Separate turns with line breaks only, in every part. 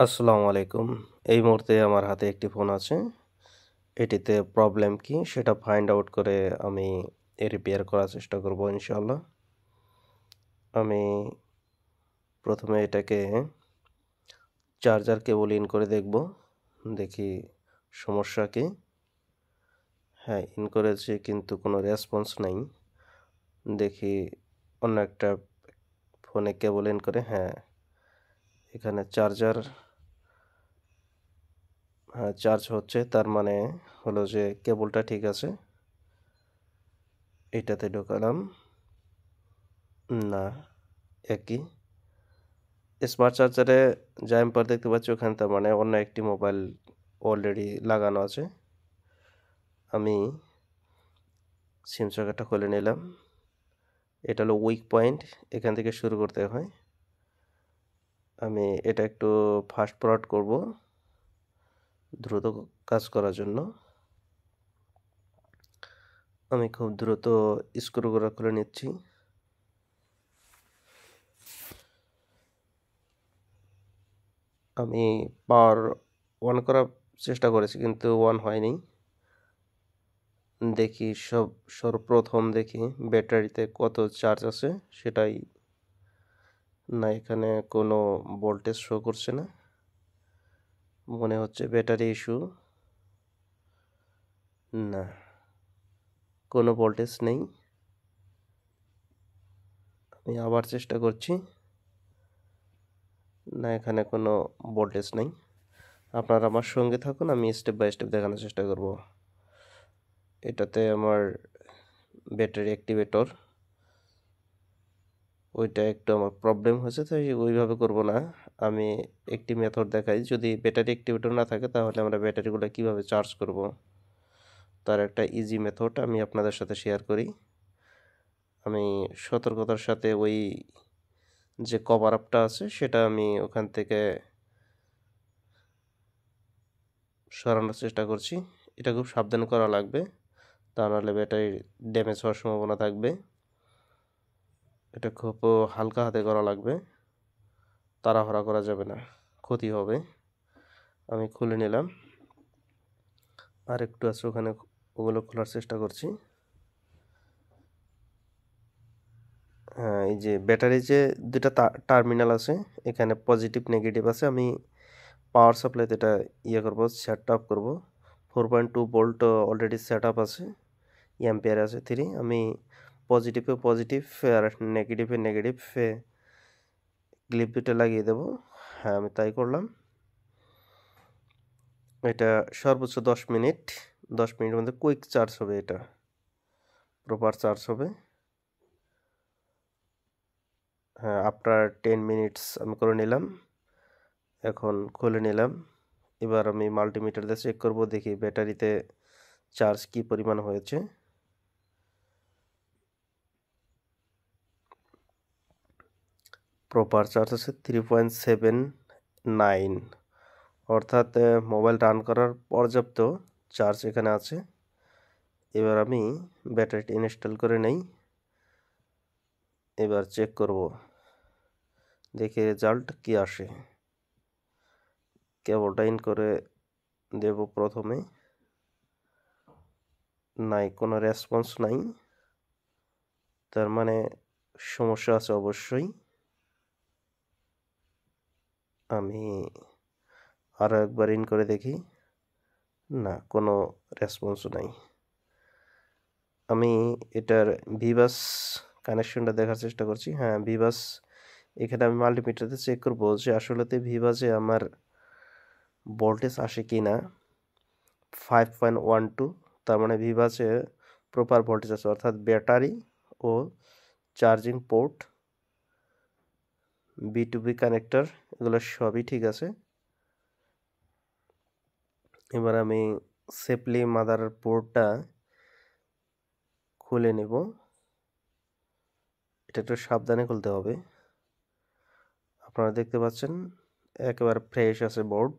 আসসালামু আলাইকুম। এই মুহূর্তে আমার হাতে একটি ফোন আছে। এটিতে প্রবলেম কী সেটা ফাইন্ড আউট করে আমি রিপেয়ার করার চেষ্টা করব ইনশাআল্লাহ। আমি প্রথমে এটাকে চার্জার কেবল ইন করে দেখব। দেখি সমস্যা কী। হ্যাঁ, ইন করেছি কিন্তু কোনো রেসপন্স নাই। দেখি অন্য একটা ফোনে কেবল ইন করে হ্যাঁ, এখানে চার্জ হচ্ছে, তার মানে হলো যে কেবলটা ঠিক আছে। এটাতে ঢোকালাম, না একই। স্মার্ট চার্জারে যা এম্পার দেখতে পাচ্ছি ওখানে তার মানে অন্য একটি মোবাইল অলরেডি লাগানো আছে। আমি সিম সকেটটা খুলে নিলাম। এটা হলো উইক পয়েন্ট, এখান থেকে শুরু করতে হয়। আমি এটা একটু ফাস্ট ফরওয়ার্ড করব দ্রুত কাজ করার জন্য। আমি খুব দ্রুত স্ক্রুগুলো খুলে নিচ্ছি। আমি পাওয়ার অন করার চেষ্টা করেছি কিন্তু অন হয়নি। দেখি সর্বপ্রথম দেখি ব্যাটারিতে কত চার্জ আছে সেটাই। না, এখানে কোনো ভোল্টেজ শো করছে না, মনে হচ্ছে ব্যাটারি ইস্যু। না, কোনো ভোল্টেজ নেই। আমি আবার চেষ্টা করছি। না, এখানে কোনো ভোল্টেজ নেই। আপনারা আমার সঙ্গে থাকুন, আমি স্টেপ বাই স্টেপ দেখানোর চেষ্টা করব। এটাতে আমার ব্যাটারি অ্যাক্টিভেটর, ওইটা একটু আমার প্রবলেম হয়েছে, তাই ওইভাবে করব না। আমি একটি মেথড দেখাই। যদি ব্যাটারি অ্যাক্টিভেটর না থাকে তাহলে আমরা ব্যাটারিগুলো কিভাবে চার্জ করব তার একটা ইজি মেথড আমি আপনাদের সাথে শেয়ার করি। আমি সতর্কতার সাথে ওই যে কভার আপটা আছে সেটা আমি ওখান থেকে সরানোর চেষ্টা করছি। এটা খুব সাবধানে করা লাগবে, তা নাহলে ব্যাটারি ড্যামেজ হওয়ার সম্ভাবনা থাকবে। এটা খুব হালকা হাতে করা লাগবে, তাড়াহুড়া করা যাবে না, ক্ষতি হবে। আমি খুলে নিলাম, আর একটু আছে ওখানে, ওগুলো খোলার চেষ্টা করছি। হ্যাঁ, এই যে ব্যাটারি যে দুটা টার্মিনাল আছে, এখানে পজিটিভ নেগেটিভ আছে। আমি পাওয়ার সাপ্লাইতে এটা করবো, সেট আপ করবো। 4.2 ভোল্ট অলরেডি সেট আপ আছে, অ্যাম্পিয়ার আছে 3। আমি পজিটিভে পজিটিভ আর নেগেটিভে নেগেটিভ ক্লিপ দুটো লাগিয়ে দেবো। হ্যাঁ, আমি তাই করলাম। এটা সর্বোচ্চ 10 মিনিট, 10 মিনিটের মধ্যে কুইক চার্জ হবে, এটা প্রপার চার্জ হবে। হ্যাঁ, আফটার 10 মিনিটস আমি করে নিলাম। এখন খুলে নিলাম। এবার আমি মাল্টিমিটার দিয়ে চেক করব, দেখি ব্যাটারিতে চার্জ কি পরিমাণ হয়েছে। প্রপার চার্জ আছে 3.79, অর্থাৎ মোবাইল রান করার পর্যাপ্ত চার্জ এখানে আছে। এবার আমি ব্যাটারিটি ইনস্টল করে নেই। এবার চেক করব, দেখি রেজাল্ট কি আসে। কেবলটা ইন করে দেব প্রথমে। নাই, কোনো রেসপন্স নাই, তার মানে সমস্যা আছে অবশ্যই। আমি আরও একবার ইন করে দেখি, না, কোনো রেসপন্স নাই। আমি এটার ভিভাস কানেকশনটা দেখার চেষ্টা করছি। হ্যাঁ, ভিভাস, এখানে আমি মাল্টিমিটারতে চেক করবো যে আসলেতে ভিভাসে আমার ভোল্টেজ আসে কি না। 5.12, তার মানে ভিভাসে প্রপার ভোল্টেজ আছে, অর্থাৎ ব্যাটারি ও চার্জিং পোর্ট, B2B কানেক্টর, এগুলো সবই ঠিক আছে। এবার আমি সেফলি মাদার বোর্ডটা খুলে নেব। এটা একটু সাবধানে খুলতে হবে। আপনারা দেখতে পাচ্ছেন একেবারে ফ্রেশ আছে বোর্ড,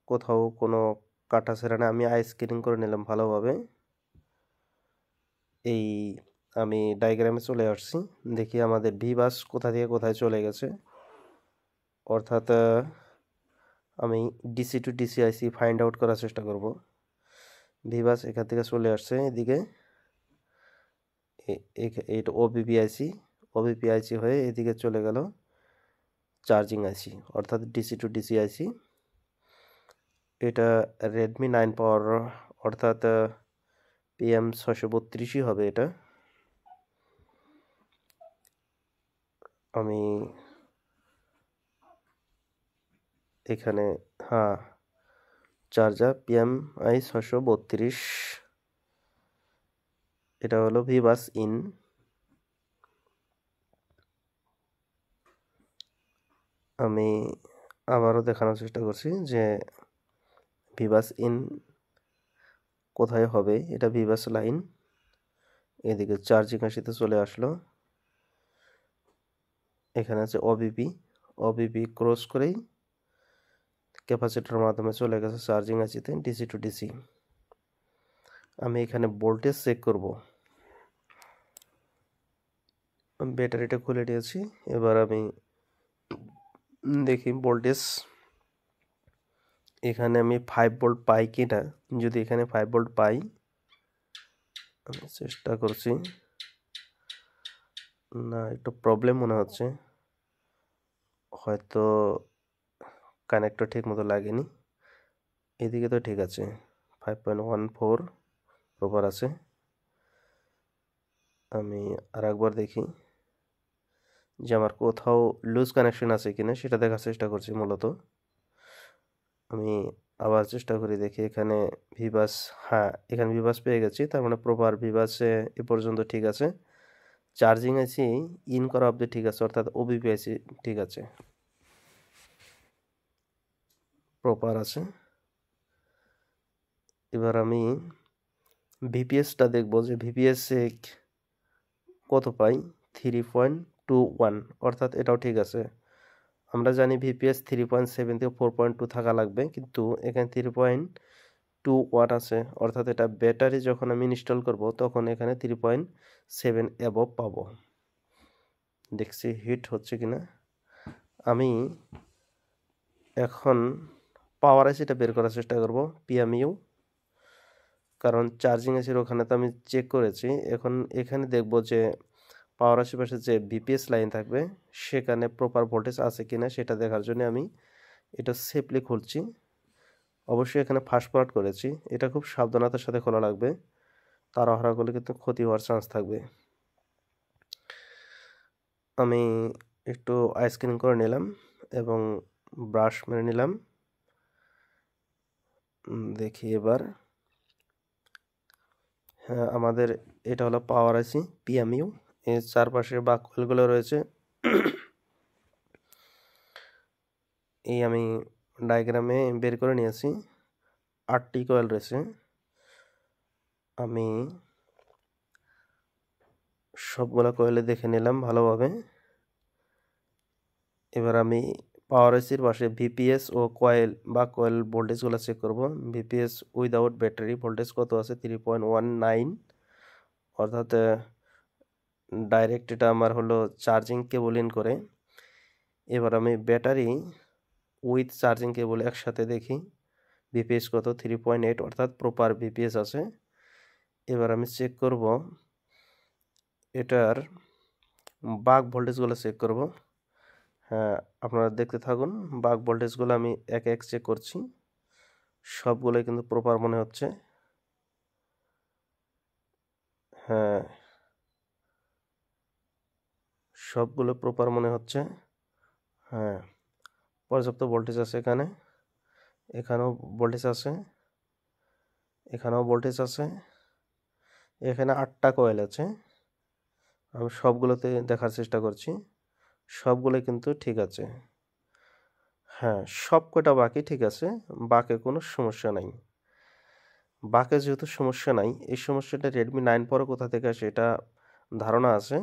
কোথাও কোনো কাটাছেঁড়া না। আমি আইস স্ক্যানিং করে নিলাম ভালোভাবে। এই আমি ডায়াগ্রামে চলে আসছি, দেখি আমাদের ভিবাস কোথা থেকে কোথায় চলে গেছে। অর্থাৎ আমি ডিসি টু ডিসি আইসি ফাইন্ড আউট করার চেষ্টা করব। ভিবাস এখান থেকে চলে আসছে এদিকে, এটা ওবিপি আইসি হয়ে এদিকে চলে গেল চার্জিং আইসি, অর্থাৎ ডিসি টু ডিসি আইসি। এটা রেডমি 9 পাওয়ার, অর্থাৎ PM632ই হবে এটা। আমি এখানে চার্জার PMI 632, এটা হলো ভিভাস ইন। আমি আবারও দেখানোর চেষ্টা করছি যে ভিভাস ইন কোথায় হবে। এটা ভিভাস লাইন, এদিকে চার্জিং আইসিতে চলে আসলো। এখানে আছে ওবিপি ক্রস করেই ক্যাপাসিটরের মাধ্যমে চলে গেছে চার্জিং আইসিতে ডিসি টু ডিসি। আমি এখানে ভোল্টেজ চেক করব। ব্যাটারিটা খুলে নিয়েছি, এবার আমি দেখি ভোল্টেজ এখানে আমি 5 ভোল্ট পাই কি না। যদি এখানে 5 ভোল্ট পাই, আমি চেষ্টা করছি, না একটু প্রবলেম মনে হচ্ছে, হয়তো কানেক্টর ঠিক মতো লাগেনি। এদিকে তো ঠিক আছে, 5.14 প্রপার আছে। আমি আর একবার দেখি যে আমার কোথাও লুজ কানেকশন আছে কিনা, সেটা দেখার চেষ্টা করছি মূলত। আমি আবার চেষ্টা করি, দেখি এখানে ভিভাস, এখানে ভিভাস পেয়ে গেছি, তার মানে প্রপার ভিভাসে এ পর্যন্ত ঠিক আছে। চার্জিং আইসি ইন করা অবধি ঠিক আছে, অর্থাৎ ওবিপি আইসি ঠিক আছে, প্রপার আছে। এবার আমি ভিপিএসটা দেখবো যে ভিপিএসে কত পাই। 3.21, অর্থাৎ এটাও ঠিক আছে। আমরা জানি ভিপিএস 3.7 থেকে 4.2 থাকা লাগবে, কিন্তু এখানে 3.21 আছে, অর্থাৎ এটা ব্যাটারি যখন আমি ইনস্টল করব তখন এখানে 3.7 অ্যাবভ পাবো। দেখছি হিট হচ্ছে কিনা। আমি এখন পাওয়ার আইসিটা বের করার চেষ্টা করব, PMU, কারণ চার্জিং আইসির ওখানে তো আমি চেক করেছি। এখন এখানে দেখব যে পাওয়ার আশেপাশে যে বিপিএস লাইন থাকবে সেখানে প্রপার ভোল্টেজ আছে কিনা, সেটা দেখার জন্য আমি এটা সেফলি খুলছি। অবশ্যই এখানে ফাস্ট ফরওয়ার্ড করেছি, এটা খুব সাবধানতার সাথে খোলা লাগবে, তাড়াহুড়া করলে কিন্তু ক্ষতি হওয়ার চান্স থাকবে। আমি একটু আইসক্রিম করে নিলাম এবং ব্রাশ মেরে নিলাম। দেখি এবার, আমাদের এটা হলো পাওয়ার আইসি PMU, এর চারপাশে বাক কয়েলগুলো রয়েছে। এই আমি ডায়াগ্রামে বের করে নিয়েছি, 8টি কয়েল রয়েছে। আমি সবগুলো কয়েলে দেখে নিলাম ভালোভাবে। এবার আমি পাওয়ার আইসির পাশে ভিপিএস ও কয়েল ভোল্টেজগুলো চেক করব। ভিপিএস উইদাউট ব্যাটারি ভোল্টেজ কত আছে, 3.19, অর্থাৎ ডাইরেক্ট এটা আমার হলো চার্জিং কেবল ইন করে। এবার আমি ব্যাটারি উইথ চার্জিং কেবল একসাথে দেখি ভিপিএস কত, 3.8, অর্থাৎ প্রপার ভিপিএস আছে। এবার আমি চেক করব এটার বাক ভোল্টেজগুলো চেক করব। আপনারা দেখতে থাকুন, বাক ভোল্টেজগুলো আমি এক এক চেক করছি, সবগুলোই কিন্তু প্রপার মনে হচ্ছে। সবগুলো প্রপার মনে হচ্ছে। পর্যাপ্ত ভোল্টেজ আছে এখানে, এখানেও ভোল্টেজ আছে, এখানেও ভোল্টেজ আছে। এখানে 8টা কয়েল আছে, আমি সবগুলোতে দেখার চেষ্টা করছি, সবগুলো কিন্তু ঠিক আছে। সব কটা বাকি ঠিক আছে, বাকে কোনো সমস্যা নাই। বাকে যেহেতু সমস্যা নাই, এই সমস্যাটা রেডমি 9 পরে কোথা থেকে আসে এটা ধারণা আছে,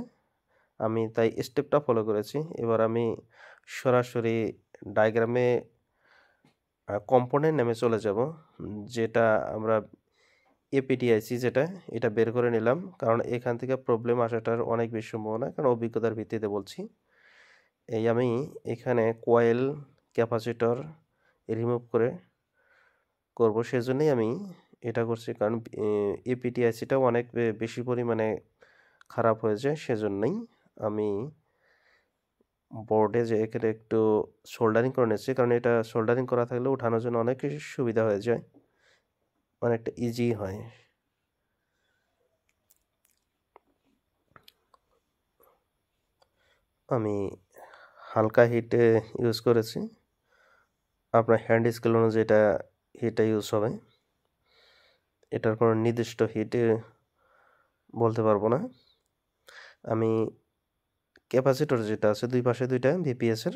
আমি তাই স্টেপটা ফলো করেছি। এবার আমি সরাসরি ডায়াগ্রামে কম্পোনেন্ট নেমে চলে যাব, যেটা আমরা এপিটিআইসি যেটা, এটা বের করে নিলাম, কারণ এখান থেকে প্রবলেম আসাটার অনেক বেশি সম্ভাবনা, কারণ অভিজ্ঞতার ভিত্তিতে বলছি। এই আমি এখানে কয়েল ক্যাপাসিটর রিমুভ করে করব, সেজন্যই আমি এটা করছি, কারণ এপিটিআইসিটাও অনেক বেশি পরিমাণে খারাপ হয়েছে, সেজন্যই আমি বোর্ডে যে এখানে একটু সোল্ডারিং করে নিচ্ছি, কারণ এটা সোল্ডারিং করা থাকলে ওঠানোর জন্য অনেক কিছু সুবিধা হয়ে যায়, অনেকটা ইজি হয়। আমি হালকা হিট ইউজ করেছি, আপনার হ্যান্ড স্কেল অনুযায়ী হিটটা ইউজ হবে, এটার কোনো নির্দিষ্ট হিট বলতে পারবো না। আমি ক্যাপাসিটর যেটা আছে দুই পাশে দুইটা ভিপিএসের,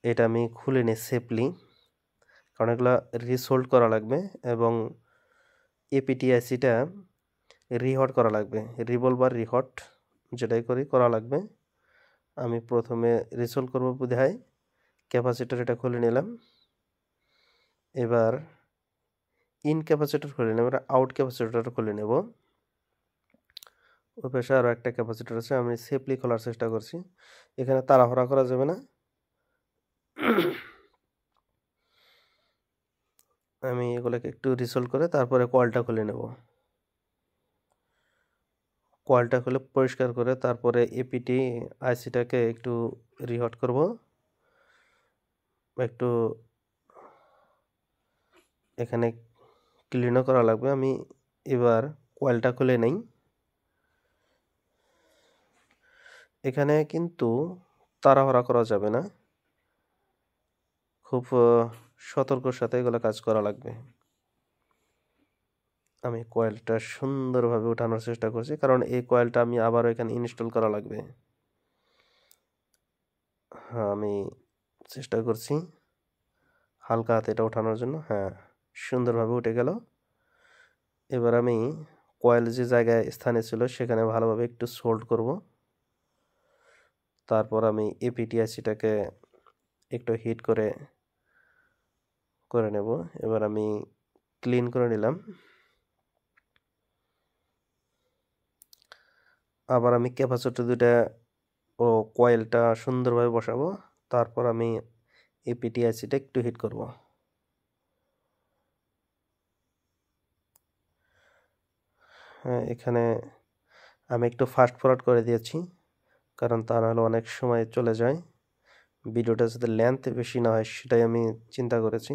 এটা আমি খুলে নিই সেফলি, কারণ এগুলো রিসোল্ড করা লাগবে এবং এপিটিআইসিটা রিহট করা লাগবে, রিভলভার রিহট যেটাই করা লাগবে। আমি প্রথমে রিসোল্ড করবো বোধহয়, ক্যাপাসিটর এটা খুলে নিলাম, এবার ইন ক্যাপাসিটর খুলে নেব, এবার আউট ক্যাপাসিটর খুলে নেব। ওই পাশে আরও একটা ক্যাপাসিটর আছে, আমি সেফলি খোলার চেষ্টা করছি, এখানে তাড়াহুড়া করা যাবে না। আমি এগুলোকে একটু রিসোল্ভ করে তারপরে কয়েলটা খুলে নেব, কয়েলটা খুলে পরিষ্কার করে তারপরে এপিটি আইসিটাকে একটু রিহট করব, একটু এখানে ক্লিনও করা লাগবে। আমি এবার কয়েলটা খুলে নেই, এখানে কিন্তু তাড়াহুড়া করা যাবে না, খুব সতর্কর সাথে এগুলো কাজ করা লাগবে। আমি কয়েলটা সুন্দরভাবে উঠানোর চেষ্টা করছি, কারণ এই কয়েলটা আমি আবারও এখানে ইনস্টল করা লাগবে। হ্যাঁ, আমি চেষ্টা করছি হালকা হাতে এটা ওঠানোর জন্য। হ্যাঁ, সুন্দরভাবে উঠে গেল। এবার আমি কয়েল যে জায়গায় স্থানে ছিল সেখানে ভালোভাবে একটু সোল্ড করব, তারপর আমি এপিটিআইসিটাকে একটু হিট করে নেব। এবার আমি ক্লিন করে নিলাম, আবার আমি ক্যাপাসিটর দুটা ও কয়েলটা সুন্দরভাবে বসাবো, তারপর আমি এপিটিআইসিটা একটু হিট করব। হ্যাঁ, এখানে আমি একটু ফাস্ট ফরওয়ার্ড করে দিয়েছি, কারণ তা নাহলে অনেক সময় চলে যায়, ভিডিওটা যাতে লেন্থ বেশি না হয় সেটাই আমি চিন্তা করেছি।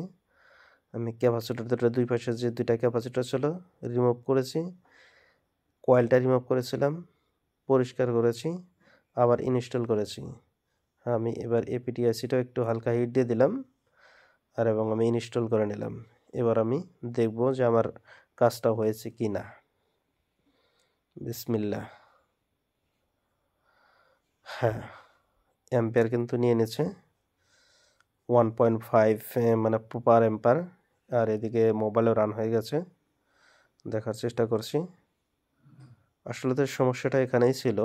আমি ক্যাপাসিটর দুটো দুই পাশে যে দুইটা ক্যাপাসিটর ছিল রিমুভ করেছি, কয়েলটা রিমুভ করেছিলাম, পরিষ্কার করেছি, আবার ইনস্টল করেছি। আমি এবার এপিটিআইসিটাও একটু হালকা হিট দিয়ে দিলাম এবং আমি ইনস্টল করে নিলাম। এবার আমি দেখব যে আমার কাজটা হয়েছে কি না। বিসমিল্লাহ। হ্যাঁ, অ্যাম্পিয়ার কিন্তু নিয়ে নিয়েছে 1.5 মানে পার অ্যাম্পার, আর এদিকে মোবাইলও রান হয়ে গেছে, দেখার চেষ্টা করছি। আসলে তো সমস্যাটা এখানেই ছিল,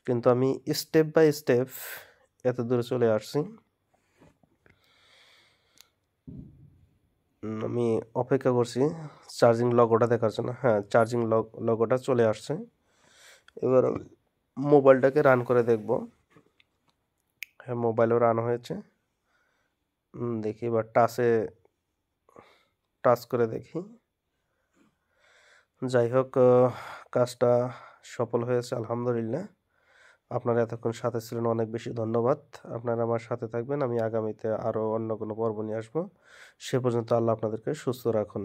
কিন্তু আমি স্টেপ বাই স্টেপ এত দূরে চলে আসছি। আমি অপেক্ষা করছি চার্জিং লগোটা দেখার জন্য। হ্যাঁ, চার্জিং লগোটা চলে আসছে। এবার মোবাইলটাকে রান করে দেখব। হ্যাঁ, মোবাইলও রান হয়েছে, দেখি এবার টাচ করে দেখি। যাই হোক, কাজটা সফল হয়েছে আলহামদুলিল্লাহ। আপনারা এতক্ষণ সাথে ছিলেন, অনেক বেশি ধন্যবাদ। আপনারা আমার সাথে থাকবেন, আমি আগামীতে আরও অন্য কোনো পর্ব নিয়ে আসবো। সে পর্যন্ত আল্লাহ আপনাদেরকে সুস্থ রাখুন।